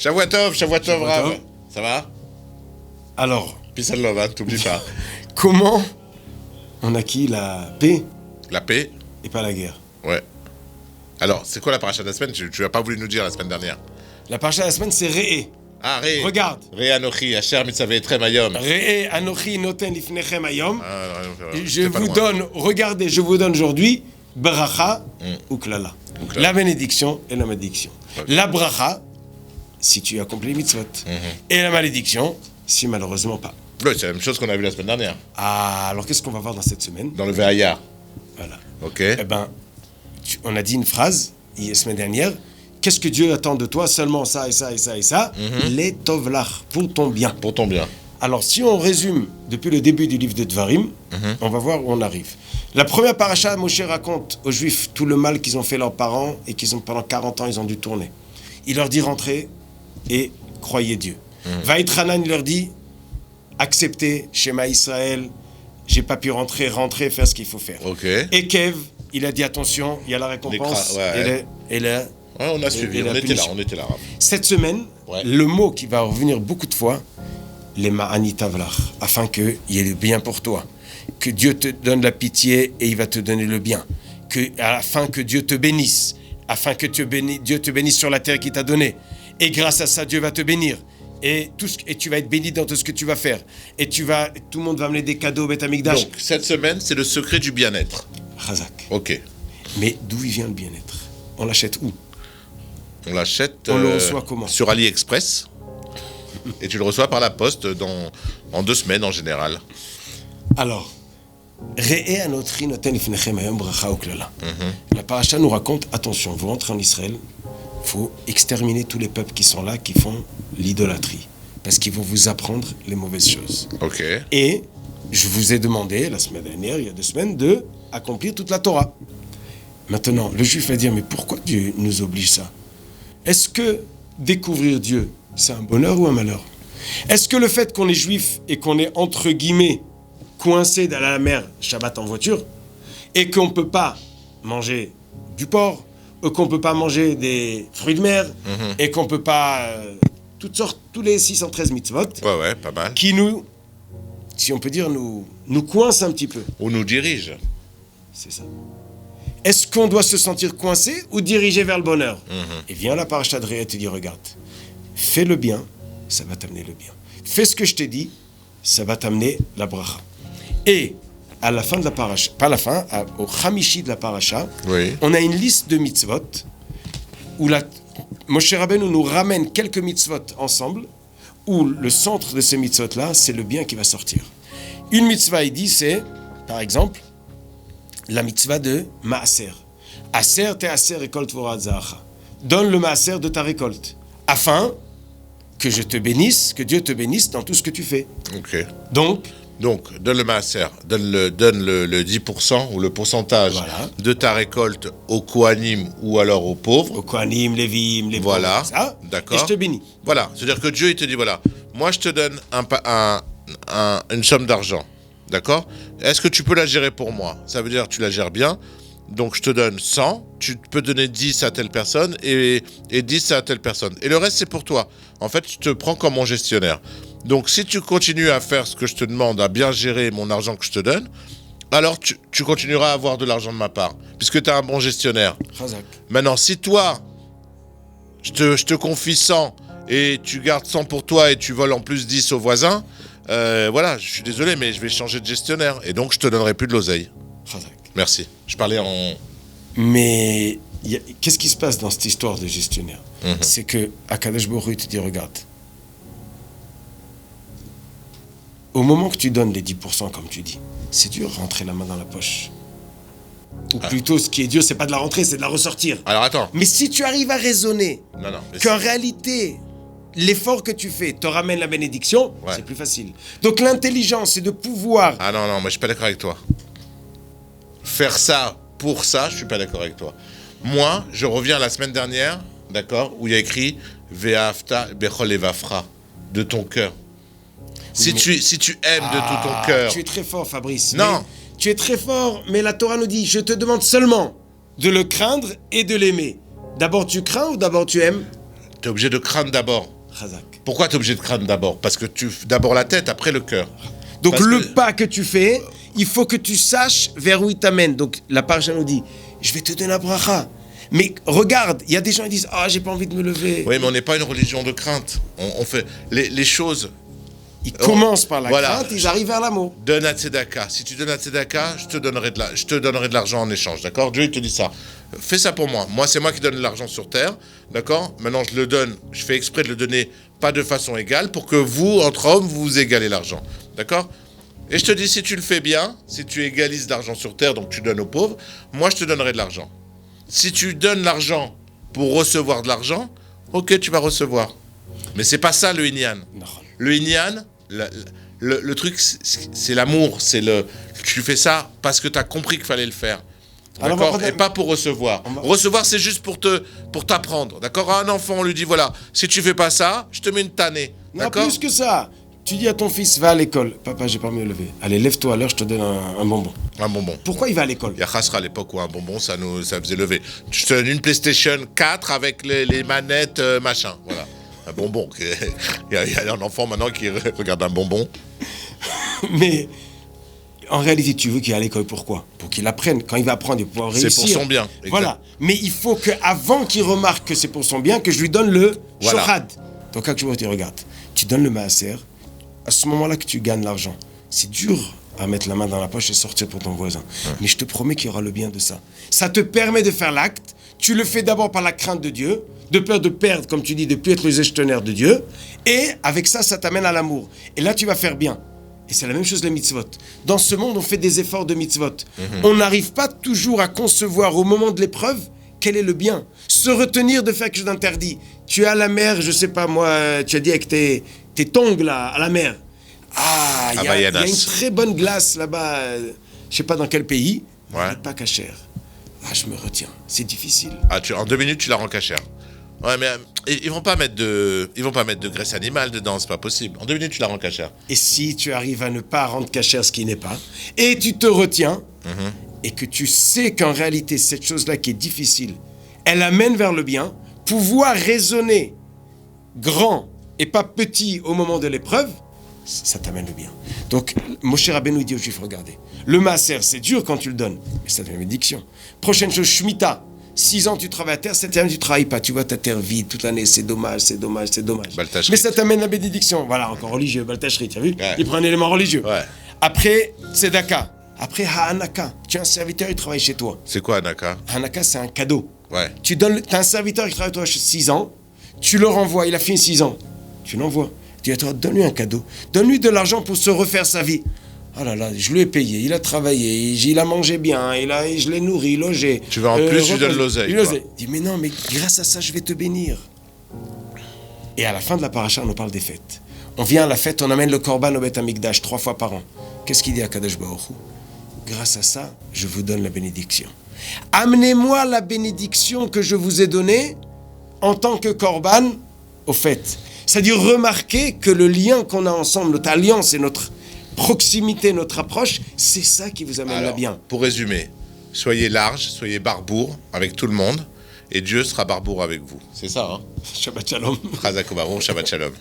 Shavua Tov, Rav. Ça va? Alors, Peace and love, hein, t'oublies pas. comment on acquit la paix La paix. et pas la guerre? Ouais. Alors, c'est quoi la paracha de la semaine? Tu n'as pas voulu nous dire la semaine dernière. La paracha de la semaine, c'est Re'e. Ah, Ré. Regarde. Ré Anochi, Asher Mitzaveh Etrem Hayom. Re'e Anochi Noten Lifnechem Hayom. Je t'es pas vous loin. donne, regardez, je vous donne aujourd'hui bracha ou klala. La bénédiction et la malédiction. La bracha, si tu accomplis les mitzvot. Et la malédiction, si malheureusement pas. Oui, c'est la même chose qu'on a vu la semaine dernière. Ah, alors qu'est-ce qu'on va voir dans cette semaine? Dans le Ve'ayar. Voilà. Ok. Eh ben, on a dit une phrase la semaine dernière. Qu'est-ce que Dieu attend de toi? Seulement ça et ça et ça et ça. Les tovlach, pour ton bien. Pour ton bien. Alors, si on résume depuis le début du livre de Dvarim, on va voir où on arrive. La première paracha, Moshe raconte aux Juifs tout le mal qu'ils ont fait leurs parents et qu'ils ont pendant 40 ans, ils ont dû tourner. Il leur dit rentrez et croyez Dieu. Vaïtranan, il leur dit acceptez Shema Israël, j'ai pas pu rentrer, faire ce qu'il faut faire. Ok. Et Kev, il a dit attention, il y a la récompense et la Ouais, on a suivi, on était là. Rav. Cette semaine, le mot qui va revenir beaucoup de fois, les ma'anitavlach, afin qu'il y ait le bien pour toi. Que Dieu te donne la pitié et il va te donner le bien. Afin que Dieu te bénisse. Afin que Dieu te bénisse sur la terre qu'il t'a donnée. Et grâce à ça, Dieu va te bénir. Et tu vas être béni dans tout ce que tu vas faire. Et tout le monde va amener des cadeaux au Beth Amikdash. Donc, cette semaine, c'est le secret du bien-être. Chazak. Ok. Mais d'où il vient le bien-être? On l'achète où? On l'achète On le reçoit comment? sur AliExpress. Et tu le reçois par la poste en 2 semaines en général. Alors, Re'e Anotri Noten Lifnechem Hayom Bracha ou Klala. La paracha nous raconte, attention, vous rentrez en Israël, il faut exterminer tous les peuples qui sont là, qui font l'idolâtrie. Parce qu'ils vont vous apprendre les mauvaises choses. Ok. Et je vous ai demandé, la semaine dernière, il y a 2 semaines, de accomplir toute la Torah. Maintenant, le juif va dire, mais pourquoi Dieu nous oblige ça? Est-ce que découvrir Dieu, c'est un bonheur ou un malheur? Est-ce que le fait qu'on est juif et qu'on est, entre guillemets, coincé dans la mer, Shabbat en voiture, et qu'on ne peut pas manger du porc, ou qu'on ne peut pas manger des fruits de mer, et qu'on ne peut pas... toutes sortes, tous les 613 mitzvot, Ouais, pas mal. qui nous, si on peut dire, nous coincent un petit peu. On nous dirige. C'est ça. Est-ce qu'on doit se sentir coincé ou dirigé vers le bonheur? Et vient la paracha de Re'e et te dit, regarde, fais le bien, ça va t'amener le bien. Fais ce que je t'ai dit, ça va t'amener la bracha. Et à la fin de la paracha, pas la fin, au Hamishi de la paracha, on a une liste de mitzvot où Moshe Rabbeinu nous ramène quelques mitzvot ensemble, où le centre de ces mitzvot-là, c'est le bien qui va sortir. Une mitzvah, il dit, c'est, par exemple, la mitzvah de Maaser. Aser te aser récolte vora zacha. Donne le Maaser de ta récolte, afin que je te bénisse, que Dieu te bénisse dans tout ce que tu fais. Ok. Donc, donne le maaser, donne le 10% ou le pourcentage de ta récolte aux Kohanim ou alors aux pauvres. Aux Kohanim, Lévim, les pauvres. Voilà, Ça, d'accord. et je te bénis. Voilà, c'est-à-dire que Dieu, il te dit, voilà, moi je te donne une somme d'argent, d'accord? Est-ce que tu peux la gérer pour moi? Ça veut dire que tu la gères bien, donc je te donne 100, tu peux donner 10 à telle personne et 10 à telle personne. Et le reste, c'est pour toi. En fait, je te prends comme mon gestionnaire. Donc, si tu continues à faire ce que je te demande, à bien gérer mon argent que je te donne, alors tu continueras à avoir de l'argent de ma part, puisque tu es un bon gestionnaire. Chazak. Maintenant, si toi, je te confie 100 et tu gardes 100 pour toi et tu voles en plus 10 au voisin, voilà, je suis désolé, mais je vais changer de gestionnaire. Et donc, je te donnerai plus de l'oseille. Chazak. Merci. Je parlais en... Mais qu'est-ce qui se passe dans cette histoire de gestionnaire? C'est que Akadosh Baruch Hu te dit, regarde, au moment que tu donnes les 10%, comme tu dis, c'est dur de rentrer la main dans la poche. Ou plutôt, ce qui est dur, c'est pas de la rentrer, c'est de la ressortir. Alors, attends. Mais si tu arrives à raisonner qu'en réalité, l'effort que tu fais te ramène la bénédiction, c'est plus facile. Donc l'intelligence, c'est de pouvoir... Ah non, moi je suis pas d'accord avec toi. Faire ça pour ça, je suis pas d'accord avec toi. Moi, je reviens la semaine dernière, d'accord, où il y a écrit Ve'afta bechol evafra, de ton cœur. Si tu aimes de tout ton cœur... Tu es très fort, Fabrice. Non. Tu es très fort, mais la Torah nous dit, je te demande seulement de le craindre et de l'aimer. D'abord tu crains ou d'abord tu aimes? Tu es obligé de craindre d'abord. Chazak. Pourquoi tu es obligé de craindre d'abord? Parce que d'abord la tête, après le cœur. Donc Parce le que- pas que tu fais, il faut que tu saches vers où il t'amène. Donc la paracha nous dit, je vais te donner la bracha. Mais regarde, il y a des gens qui disent, ah, j'ai pas envie de me lever. Oui, mais on n'est pas une religion de crainte. On fait les choses. Ils commencent par la Voilà. crainte, ils arrivent vers l'amour. Donne à tzedaka. Si tu donnes à tzedaka, je te donnerai de l'argent en échange, d'accord? Dieu il te dit ça. Fais ça pour moi. Moi, c'est moi qui donne l'argent sur terre, d'accord? Maintenant, je le donne. Je fais exprès de le donner pas de façon égale pour que vous, entre hommes, vous égalez l'argent, d'accord? Et je te dis, si tu le fais bien, si tu égalises l'argent sur terre, donc tu donnes aux pauvres, moi, je te donnerai de l'argent. Si tu donnes l'argent pour recevoir de l'argent, ok, tu vas recevoir. Mais c'est pas ça le Inyan. Non. Le Inyan, le truc, c'est l'amour. Tu fais ça parce que tu as compris qu'il fallait le faire. Alors, D'accord? on va- Et pas pour recevoir. Recevoir, c'est juste pour t'apprendre. D'accord? À un enfant, on lui dit, voilà, si tu fais pas ça, je te mets une tannée. Non, D'accord? plus que ça. Tu dis à ton fils, va à l'école. Papa, j'ai pas me lever. Allez, lève-toi à l'heure, je te donne un bonbon. Un bonbon. Pourquoi il va à l'école? Il y a Khasra à l'époque où un bonbon, ça faisait lever. Je te donne une PlayStation 4 avec les manettes, machin. Voilà. Un bonbon. Il y a un enfant maintenant qui regarde un bonbon. Mais en réalité, tu veux qu'il aille à l'école, pourquoi? Pour qu'il apprenne. Quand il va apprendre, il va pouvoir C'est réussir. pour son bien. Exact. Voilà. Mais il faut qu'avant qu'il remarque que c'est pour son bien, que je lui donne le Voilà. shohad. Donc quand tu vois, tu regardes. Tu donnes le maaser. À ce moment-là que tu gagnes l'argent. C'est dur à mettre la main dans la poche et sortir pour ton voisin. Mais je te promets qu'il y aura le bien de ça. Ça te permet de faire l'acte. Tu le fais d'abord par la crainte de Dieu, de peur de perdre, comme tu dis, de ne plus être le gestionnaire de Dieu. Et avec ça, ça t'amène à l'amour. Et là, tu vas faire bien. Et c'est la même chose les mitzvot. Dans ce monde, on fait des efforts de mitzvot. On n'arrive pas toujours à concevoir au moment de l'épreuve quel est le bien. Se retenir de faire quelque chose d'interdit. Tu es à la mer, je sais pas moi, tu as dit avec tes tongs là, à la mer. Ah, il y a une très bonne glace là-bas, je sais pas dans quel pays. Ouais. Mais pas cachère. Ah, je me retiens. C'est difficile. Ah, en 2 minutes, tu la rends cachère. Ouais, mais ils vont pas mettre de graisse animale dedans, c'est pas possible. En 2 minutes, tu la rends cachère. Et si tu arrives à ne pas rendre cachère ce qui n'est pas, et tu te retiens, et que tu sais qu'en réalité, cette chose-là qui est difficile, elle amène vers le bien, pouvoir raisonner grand et pas petit au moment de l'épreuve, ça t'amène le bien. Donc, Moshe Rabbeinu dit aux Juifs, regardez, le maaser, c'est dur quand tu le donnes, mais ça devient une bénédiction. Prochaine chose, Shemitah. 6 ans tu travailles à terre, 7 ans tu travailles pas. Tu vois ta terre vide toute l'année, c'est dommage, c'est dommage, c'est dommage. Baltachrit. Mais ça t'amène la bénédiction. Voilà, encore religieux, Baltachrit, tu as vu? Ouais. Il prend un élément religieux. Ouais. Après, Tzedaka. Après, Ha'anaka. Tu as un serviteur, il travaille chez toi. C'est quoi, Anaka? Ha'anaka, c'est un cadeau. Ouais. Tu as un serviteur qui travaille avec toi 6 ans, tu le renvoies, il a fait 6 ans. Tu l'envoies. Tu dis à toi, donne-lui un cadeau. Donne-lui de l'argent pour se refaire sa vie. Oh là là, je lui ai payé, il a travaillé, il a mangé bien, je l'ai nourri, logé. Tu vas en plus lui donner l'oseille, quoi. Il dit, mais non, mais grâce à ça, je vais te bénir. Et à la fin de la paracha, on nous parle des fêtes. On vient à la fête, on amène le korban au Beth Amikdash 3 fois par an. Qu'est-ce qu'il dit à Kadosh Baruch Hu? Grâce à ça, je vous donne la bénédiction. Amenez-moi la bénédiction que je vous ai donnée en tant que korban aux fêtes. C'est-à-dire remarquer que le lien qu'on a ensemble, notre alliance et notre proximité, notre approche, c'est ça qui vous amène Alors, bien. pour résumer, soyez large, soyez barbour avec tout le monde, et Dieu sera barbour avec vous. C'est ça, hein? Shabbat Shalom. Chazak Obaron, Shabbat Shalom.